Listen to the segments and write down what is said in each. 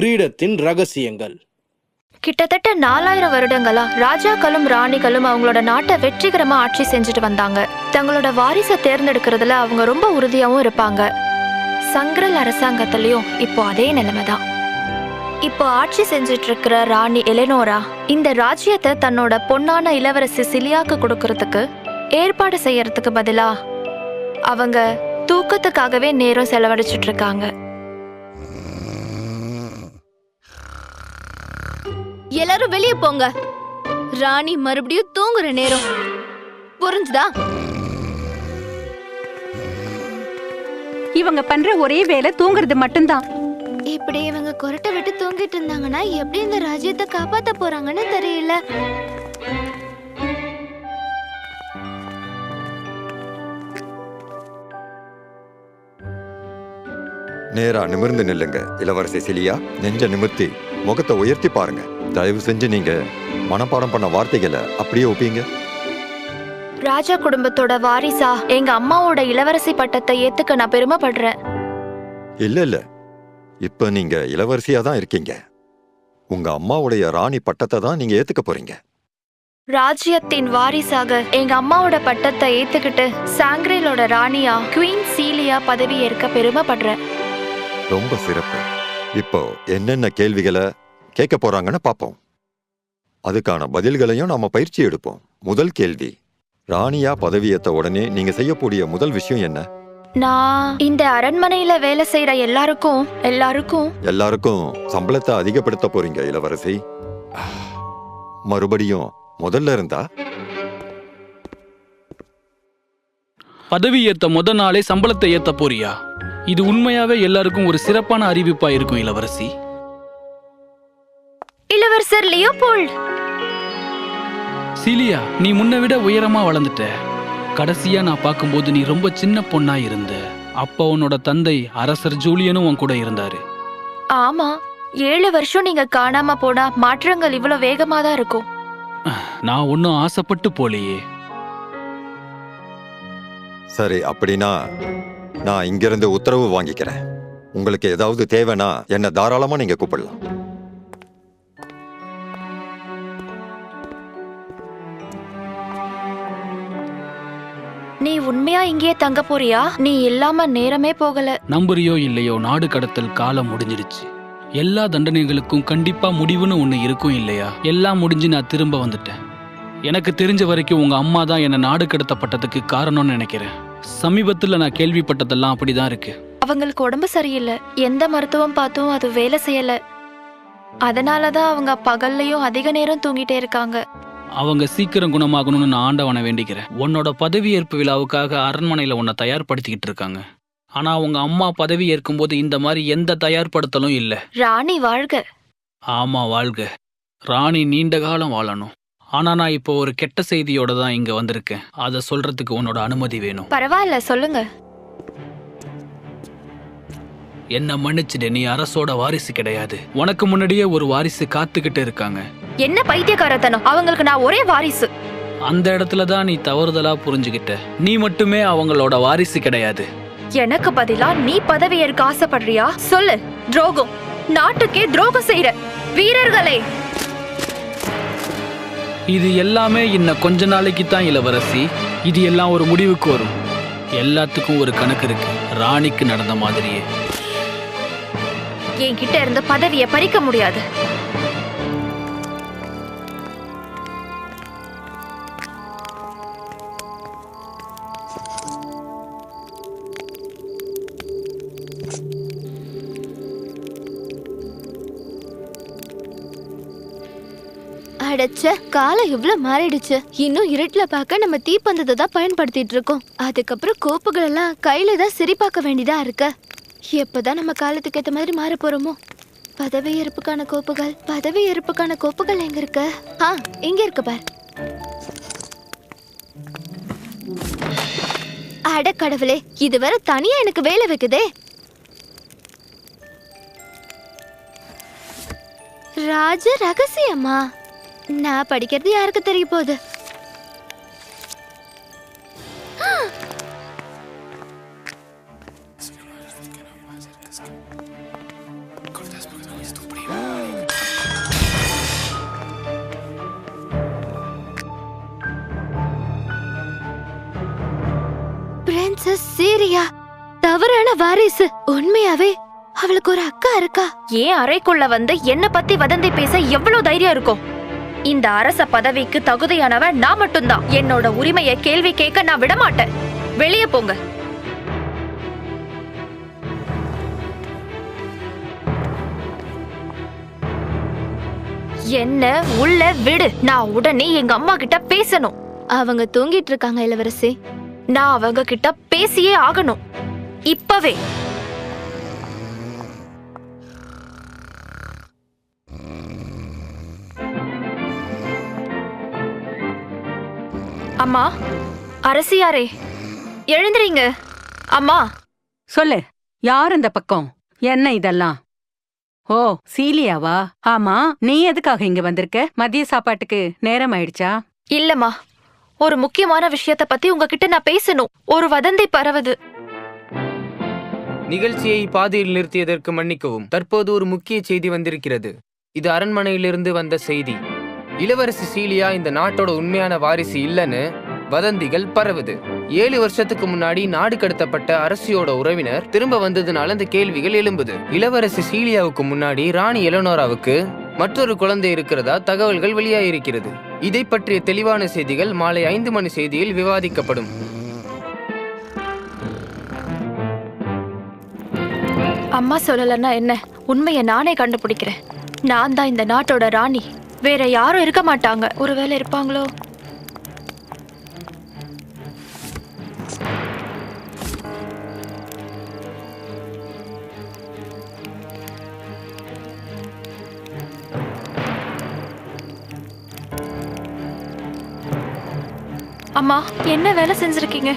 கிரீடத்தின் ரகசியங்கள். கிட்டத்தட்ட 4000 வருடங்களா ராஜாக்களும் ராணிகளும் அவங்களோட நாட்டை வெற்றிகரமா ஆட்சி செஞ்சுட்டு வந்தாங்க. தங்களோட வாரிசை தேர்ந்தெடுக்கிறதுல அவங்க ரொம்ப உறுதியாவும் இருப்பாங்க. சங்கரல் அரசாங்கத்திலயும் இப்போ அதே நிலைமைதான். இப்போ ஆட்சி செஞ்சிட்டு இருக்கிற ராணி எலெனோரா இந்த ராஜ்யத்தை தன்னோட பொன்னான இளவரசி சிலியாக்கு கொடுக்கறதுக்கு ஏற்பாடு செய்யறதுக்கு பதிலா அவங்க தூக்கத்துக்காகவே நேரம் செலவழிச்சிட்டு இருக்காங்க. எல்லாரும் வெளியே போங்க. ராணி மறுபடியும் தூங்குற நேரம். புரிஞ்சுதா? இவங்க பண்ற ஒரே வேலை தூங்குறது மட்டும்தான். இப்படி இவங்க கொரட்டை விட்டு தூங்கிட்டு இருந்தாங்கன்னா எப்படி இந்த ராஜ்யத்தை காப்பாத்த போறாங்கன்னு தெரியல. நேரா நிமிர்ந்து நில்லுங்க இளவரசி சிலியா. நெஞ்ச நிமிர்த்தி முகத்தை உயர்த்தி பாருங்க. தயவு செஞ்சு நீங்க மனப்பாடம் பண்ண வார்த்தைகளை அப்படியே ஒப்பீங்க. ராஜா குடும்பத்தோட வாரிசா எங்க அம்மாவோட இளவரசி பட்டத்தை ஏத்துக்க நான் பெருமைப்படுறேன். இல்ல இப்ப நீங்க இளவரசியா தான் இருக்கீங்க. உங்க அம்மாவுடைய ராணி பட்டத்தை தான் நீங்க ஏத்துக்க போறீங்க. ராஜ்யத்தின் வாரிசாக எங்க அம்மாவோட பட்டத்தை ஏத்துக்கிட்டு சாங்கிரேலோட ராணியா குவீன் சீலியா பதவி ஏற்க பெருமைப்படுறேன். ரொம்ப சிறப்பு. இப்போ என்னென்ன கேள்விகளை கேட்க போறாங்கன்னு பாப்போம். அதுக்கான பதில்களையும் நாம பயிற்சி எடுப்போம். முதல் கேள்வி, ராணியா பதவியேற்ற உடனே நீங்க செய்யக்கூடிய முதல் விஷயம் என்ன? நான் இந்த அரண்மனையில வேலை செய்யற எல்லாருக்கும் சம்பளத்தை அதிகப்படுத்த போறீங்க இளவரசி. மறுபடியும் முதல்ல இருந்தா? பதவி ஏத்த முத நாளே சம்பளத்தை ஏத்த போறியா? இது உண்மையாவே எல்லாருக்கும் ஒரு சிறப்பான அறிவிப்பா இருக்கும் இளவரசி. இளவரசர் லியோபோல்ட். சிலியா, நீ முன்ன விட உயரமா வளர்ந்துட்ட. கடைசியா நான் பார்க்கும்போது நீ ரொம்ப சின்ன பொண்ணா இருந்த. அப்ப உன்னோட தந்தை அரசர் ஜூலியனும் உன் கூட இருந்தாரு. ஆமா, 7 வருஷம் நீங்க காணாம போனா மாற்றங்கள் இவ்வளவு வேகமா தான் இருக்கும். நான் ஒன்னும் ஆசைப்பட்டு போலையே. சரி, அப்படின்னா நான் இங்கிருந்து உத்தரவு வாங்கிக்கிறேன். உங்களுக்கு ஏதாவது தேவைன்னா என்ன தாராளமா நீங்க கூப்பிடலாம். நீ உண்மையா இங்கேயே தங்க போறியா? நீ இல்லாம நேரமே போகல. நம்புறியோ இல்லையோ, நாடு கடத்தல் காலம் முடிஞ்சிடுச்சு. எல்லா தண்டனைகளுக்கும் கண்டிப்பா முடிவுன்னு ஒண்ணு இருக்கும் இல்லையா? எல்லாம் முடிஞ்சு நான் திரும்ப வந்துட்டேன். எனக்கு தெரிஞ்ச வரைக்கும் உங்க அம்மா தான் என்ன நாடு கடத்தப்பட்டதுக்கு காரணம்னு நினைக்கிறேன். சமீபத்துல நான் கேள்விப்பட்டதெல்லாம் அப்படிதான் இருக்கு. அவங்களுக்கு உடம்பு சரியில்லை. எந்த மருத்துவம் பார்த்தும் அது வேலை செய்யல. அதனாலதான் அவங்க பகல்லையும் அதிக நேரம் தூங்கிட்டே இருக்காங்க. அவங்க சீக்கிரம் குணமாகணும்னு நான் ஆண்டவனை வேண்டிக்கிறேன். உன்னோட பதவியேற்பு விழாவுக்காக அரண்மனையில உன்னை தயார்படுத்திக்கிட்டு இருக்காங்க. ஆனா உங்க அம்மா பதவி ஏற்கும்போது இந்த மாதிரி எந்த தயார்படுத்தலும் இல்ல. ராணி வாழ்க. ஆமா, வாழ்க. ராணி நீண்ட காலம் வாழணும். ஆனா நான் இப்போ ஒரு கெட்ட செய்தியோட தான் இங்க வந்திருக்கேன். அதை சொல்றதுக்கு உன்னோட அனுமதி வேணும். பரவாயில்ல, சொல்லுங்க. என்ன மன்னிச்சிடு, நீ அரசோட வாரிசு கிடையாது. உனக்கு முன்னாடியே ஒரு வாரிசு காத்துக்கிட்டு இருக்காங்க. என்ன பைத்தியக்காரத்தனம்! அவங்களுக்கு நான் ஒரே வாரிசு. அந்த இடத்துலதான் நீ தவறுதலா புரிஞ்சுகிட்ட. நீ மட்டுமே அவங்களோட வாரிசு கிடையாது. எனக்கு பதிலா நீ பதவி ஏற்க ஆசைப்படுறியா? சொல்லு. துரோகம், நாட்டுக்கே துரோகம் செய்யற வீரர்களே! இது எல்லாமே இன்னும் கொஞ்ச நாளைக்கு தான் இளவரசி. இது எல்லாம் ஒரு முடிவுக்கு வரும். எல்லாத்துக்கும் ஒரு கணக்கு இருக்கு. ராணிக்கு நடந்த மாதிரியே என்கிட்ட இருந்து பதவியை பறிக்க முடியாது. அடைச்ச காலம் இவ்வளவு மாறிடுச்சு. இன்னும் இருட்டுல பார்க்க நம்ம தீப்பந்தத்தை தான் பயன்படுத்திட்டு இருக்கோம். அதுக்கப்புறம் கோப்புகள் எல்லாம் கையில தான் சிரிப்பாக்க வேண்டியதா இருக்கு. எப்பதான் நம்ம காலத்துக்கு ஏத்த மாதிரி மாற போறோமோ? பதவியேற்புக்கான கோப்புகள் எங்க இருக்கு? இங்க இருக்கு பார். அட கடவுளே, இதுவரை தனியா எனக்கு வேலை வைக்குதே. ராஜ ரகசியமா? நான் படிக்கிறது யாருக்கு தெரிய போகுது? பிரின்சஸ் சீரியா தவறான வாரிசு. உண்மையாவே அவளுக்கு ஒரு அக்கா இருக்கா? ஏன் அறைக்குள்ள வந்து என்ன பத்தி வதந்தி பேச எவ்வளவு தைரியம் இருக்கும்? இந்த அரச பதவிக்கு தகுதியானவன் நான் மட்டும்தான். என்னோட உரிமையை கேள்வி கேட்க நான் விட மாட்டேன். வெளியே போங்க. என்ன உள்ள விடு. நான் உடனே எங்க அம்மா கிட்ட பேசணும். அவங்க தூங்கிட்டு இருக்காங்க இளவரசி. நான் அவங்க கிட்ட பேசியே ஆகணும் இப்பவே. அம்மா, அரசியாரே, எழுந்துறீங்க. அம்மா. சொல்லு, யார் இந்த பக்கம்? என்ன இதெல்லாம்? ஓ, சீலியாவா? ஆமா, நீ எதுக்காக இங்க வந்திருக்க? மதிய சாப்பாட்டுக்கு நேரம் ஆயிடுச்சா? இல்லம்மா, ஒரு முக்கியமான விஷயத்த பத்தி உங்ககிட்ட நான் பேசணும். ஒரு வதந்தி பரவுது. நிகழ்ச்சியை பாதியில் நிறுத்தியதற்கு மன்னிக்கவும். தற்போது ஒரு முக்கிய செய்தி வந்திருக்கிறது. இது அரண்மனையிலிருந்து வந்த செய்தி. இளவரசி சீலியா இந்த நாட்டோட உண்மையான வாரிசு இல்லைன்னு வதந்திகள் பரவுது. 7 வருஷத்துக்கு முன்னாடி நாடு கடத்தப்பட்ட அரசியோட உறவினர் திரும்ப வந்ததுனால இந்த கேள்விகள் எழும்புது. இளவரசி சீலியாவுக்கு முன்னாடி ராணி எலனோராவுக்கு மற்றொரு குழந்தை இருக்கிறதா தகவல்கள் வெளியாயிருக்கிறது. இதை பற்றிய தெளிவான செய்திகள் மாலை 5 மணி செய்தியில் விவாதிக்கப்படும். அம்மா சொல்லலன்னா என்ன? உண்மையை நானே கண்டுபிடிக்கிறேன். நான் தான் இந்த நாட்டோட ராணி. வேற யாரும் இருக்க மாட்டாங்க. ஒருவேளை இருப்பாங்களோ? அம்மா, என்ன வேலை செஞ்சிருக்கீங்க?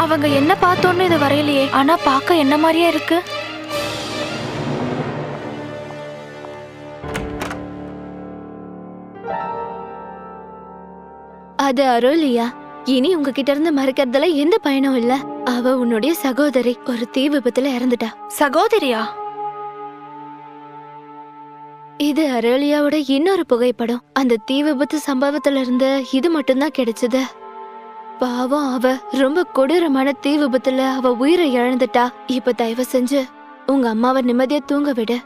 அவங்க என்ன பார்த்தோன்னு இது வரையிலையே. ஆனா பார்க்க என்ன மாதிரியே இருக்கு. அது அருளியா. இனி உங்ககிட்ட இருந்து மறைக்கிறதுல எந்த பயனும் இல்ல. அவ உன்னுடைய சகோதரி ஒரு தீ விபத்துல இறந்துட்டா. சகோதரியா? இது அருளியாவோட இன்னொரு புகைப்படம். அந்த தீ விபத்து சம்பவத்துல இருந்து இது மட்டும்தான் கிடைச்சது. பாவம், அவ ரொம்ப கொடூரமான தீ விபத்துல அவ உயிரை இழந்துட்டா. இப்ப தயவு செஞ்சு உங்க அம்மாவை நிம்மதியா தூங்க விடு.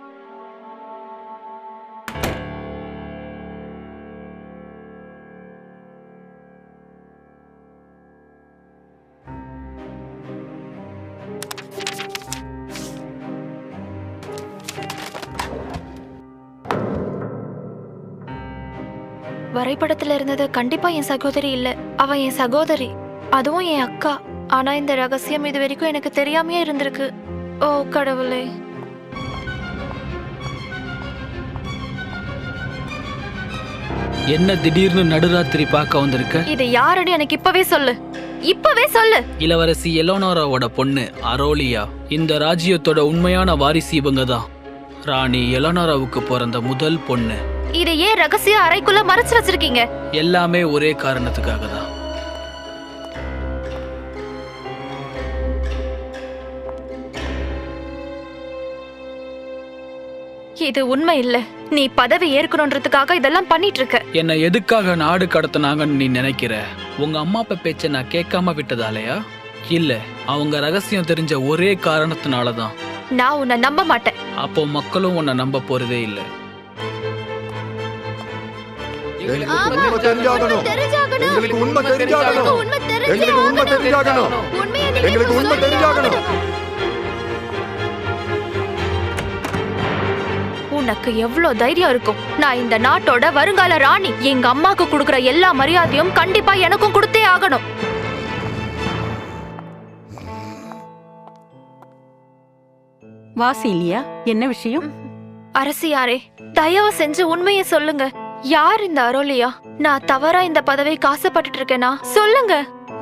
வரைபடத்துல இருந்தது கண்டிப்பா என் சகோதரி இல்ல. அவ என் சகோதரி, அதுவும் என் அக்கா. ஆனா இந்த ரகசியம் இது வரைக்கும் எனக்கு தெரியாமையே இருந்திருக்கு. ஓ கடவுளே. என்ன திடீர்னு நடுராத்திரி பார்க்க வந்திருக்க? இது யாருன்னு எனக்கு இப்பவே சொல்லு. இப்பவே சொல்லு. இளவரசி எலனோராவோட பொண்ணு அரோலியா. இந்த ராஜ்யத்தோட உண்மையான வாரிசு இவங்க தான். ராணி எலனோராவுக்கு பிறந்த முதல் பொண்ணு. இதை ஏன் ரகசிய அறைக்குள்ள மறைச்சு வச்சிருக்கீங்க? எல்லாமே ஒரே காரணத்துக்காக தான். இது உண்மை இல்ல. நீ பதவி ஏற்கணும்ன்றதுக்காக இதெல்லாம் பண்ணிட்டு இருக்க. என்ன எதுக்காக நாடு கடத்தினாங்கன்னு நீ நினைக்கிற? உங்க அம்மா அப்பா பேச்ச நான் கேட்காம விட்டதாலயா? இல்ல, அவங்க ரகசியம் தெரிஞ்ச ஒரே காரணத்தினாலதான். நான் உன்னை நம்ப மாட்டேன். அப்போ மக்களும் உன்னை நம்ப போறதே இல்ல. எங்களுக்கு உண்மை தெரிஞ்சாகணும். எங்களுக்கு உண்மை தெரிஞ்சாகணும். எங்களுக்கு உண்மை தெரிஞ்சாகணும். எங்களுக்கு உண்மை தெரிஞ்சாகணும். உனக்கு எவ்வளவு தைரியம் இருக்கும்? நான் இந்த நாட்டோட வருங்கால ராணி. எங்க அம்மாக்கு கொடுக்கற எல்லா மரியாதையும் கண்டிப்பா எனக்கும் கொடுத்தே ஆகணும். வா சீலியா, என்ன விஷயம்? அரசியாரே, தயவு செஞ்சு உண்மையை சொல்லுங்க. யார் இந்த அரோலியா? நான் தவறா இந்த பதவி காசுப்பட்டு இருக்கேனா? சொல்லுங்க.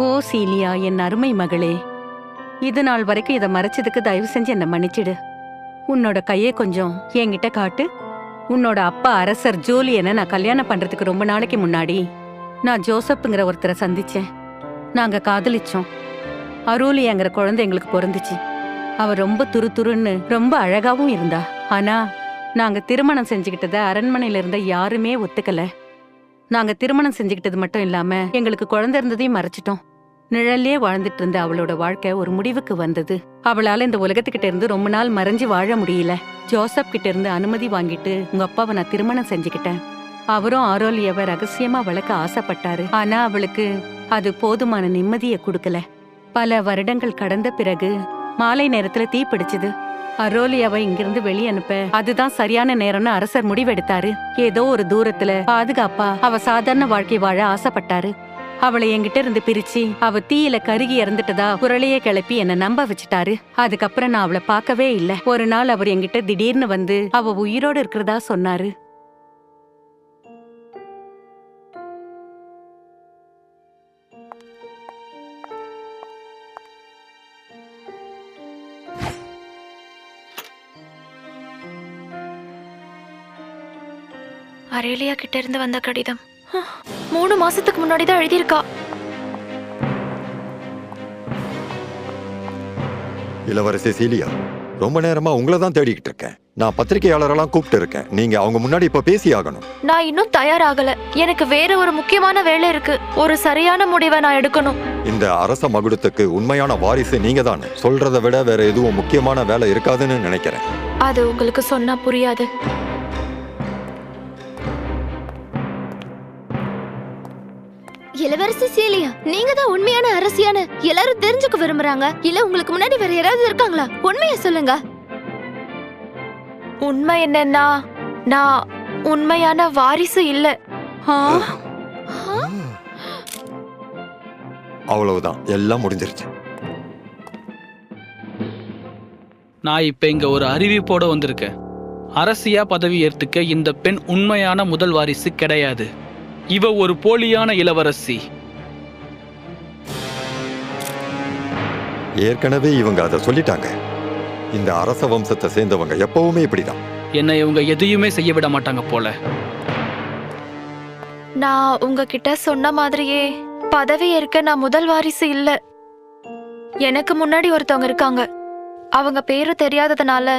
ஓ சீலியா, என் அருமை மகளே, இது நாள் வரைக்கும் இதை மறைச்சதுக்கு தயவு செஞ்சு என்ன மன்னிச்சிடு. உன்னோட கையை கொஞ்சம் என்கிட்ட காட்டு. உன்னோட அப்பா அரசர் ஜூலியனை நான் கல்யாணம் பண்றதுக்கு ரொம்ப நாளைக்கு முன்னாடி நான் ஜோசப்ங்கிற ஒருத்தரை சந்திச்சேன். நாங்க காதலிச்சோம். அரோலியாங்கிற குழந்தை எங்களுக்கு பிறந்துச்சு. அவ ரொம்ப துருதுருன்னு ரொம்ப அழகாவும் இருந்தா. ஆனா நாங்க திருமணம் செஞ்சுக்கிட்டத அரண்மனையில இருந்த யாருமே ஒத்துக்கல. நாங்க திருமணம் செஞ்சுக்கிட்டது மட்டும் இல்லாம எங்களுக்கு குழந்தை இருந்ததையும் மறைச்சிட்டோம். நிழல்லே வாழ்ந்துட்டு இருந்த அவளோட வாழ்க்கை ஒரு முடிவுக்கு வந்தது. அவளால இந்த உலகத்துக்கிட்ட இருந்து ரொம்ப நாள் மறைஞ்சு வாழ முடியல. ஜோசப் கிட்ட இருந்து அனுமதி வாங்கிட்டு உங்க அப்பாவை நான் திருமணம் செஞ்சுக்கிட்டேன். அவரும் ஆரோலியாவை ரகசியமா வளர்க்க ஆசைப்பட்டாரு. ஆனா அவளுக்கு அது போதுமான நிம்மதியை கொடுக்கல. பல வருடங்கள் கடந்த பிறகு மாலை நேரத்துல தீ பிடிச்சது. அரோலியாவை இங்கிருந்து வெளியே அனுப்ப அதுதான் சரியான நேரம்னு அரசர் முடிவெடுத்தாரு. ஏதோ ஒரு தூரத்துல பாதுகாப்பா அவ சாதாரண வாழ்க்கை வாழ ஆசைப்பட்டாரு. அவளை என்கிட்ட இருந்து பிரிச்சு அவ தீயில கருகி இறந்துட்டதா குரலையே கிளப்பி என்ன நம்ப வச்சுட்டாரு. அதுக்கப்புறம் நான் அவளை பார்க்கவே இல்ல. ஒரு நாள் அவர் என்கிட்ட திடீர்னு வந்து அவ உயிரோடு இருக்கிறதா சொன்னாரு. அரேலியா கிட்ட இருந்து வந்த கடிதம் 3 மாசத்துக்கு முன்னாடி தான் எழுதியிருக்கா. இளவரசி சீலியா, ரொம்ப நேரமா உங்களை தான் தேடிக்கிட்டு இருக்கேன். நான் பத்திரிகையாளரெல்லாம் கூப்பிட்டு இருக்கேன். நீங்க அவங்க முன்னாடி இப்ப பேசி ஆகணும். நான் இன்னும் தயாராகல. எனக்கு வேற ஒரு முக்கியமான வேலை இருக்கு. ஒரு சரியான முடிவை நான் எடுக்கணும். இந்த அரச மகுடத்துக்கு உண்மையான வாரிசு நீங்க தான். சொல்றதை விட வேற எதுவும் முக்கியமான வேலை இருக்காதுன்னு நினைக்கிறேன். அது உங்களுக்கு சொன்னா புரியாது. இளவரசி சீலியா, நீங்க தான் உண்மையான அரசியான எல்லாரும் தெரிஞ்சுக்க விரும்புறாங்க. இல்ல உங்களுக்கு முன்னாடி வேற யாராவது இருக்காங்களா? உண்மையை சொல்லுங்க. உண்மை என்னன்னா, நான் உண்மையான வாரிசு இல்ல. அவ்வளவுதான், எல்லாம் முடிஞ்சிருச்சு. நான் இப்ப இங்க ஒரு அறிவிப்போட வந்திருக்கேன். அரசியா பதவி ஏற்றுக்க இந்த பெண் உண்மையான முதல் வாரிசு கிடையாது. இவ ஒரு போலியான இளவரசி. ஏற்கனவே இவங்க அதை சொல்லிட்டாங்க. இந்த அரச வம்சத்தை சேர்ந்தவங்க எப்பவுமே இப்படிதான். என்னை இவங்க எதையுமே செய்ய விட மாட்டாங்க போல. நான் உங்ககிட்ட சொன்ன மாதிரியே பதவி ஏற்க நான் முதல் வாரிசு இல்ல. எனக்கு முன்னாடி ஒருத்தவங்க இருக்காங்க. அவங்க பேரு தெரியாததுனால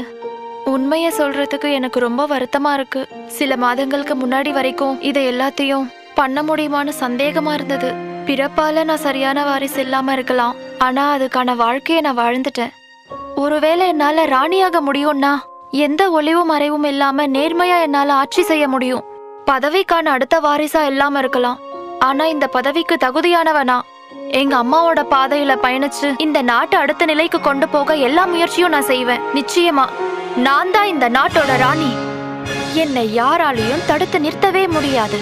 உண்மைய சொல்றதுக்கு எனக்கு ரொம்ப வருத்தமா இருக்கு. சில மாதங்களுக்கு முன்னாடி வரைக்கும் இதை எல்லாத்தையும் பண்ண முடியுமான்னு சந்தேகமா இருந்தது. பிறப்பால நான் சரியான வாரிசு இல்லாம இருக்கலாம். ஆனா அதுக்கான வாழ்க்கையை நான் வாழ்ந்துட்டேன். ஒருவேளை என்னால ராணியாக முடியும்னா எந்த ஒளிவும் மறைவும் இல்லாம நேர்மையா என்னால ஆட்சி செய்ய முடியும். பதவிக்கான அடுத்த வாரிசா இல்லாம இருக்கலாம். ஆனா இந்த பதவிக்கு தகுதியானவனா எங்க அம்மாவோட பாதையில பயணிச்சு இந்த நாட்டை அடுத்த நிலைக்கு கொண்டு போக எல்லா முயற்சியும் நான் செய்வேன். நிச்சயமா நான் தான் இந்த நாட்டோட ராணி. என்னை யாராலையும் தடுத்து நிறுத்தவே முடியாது.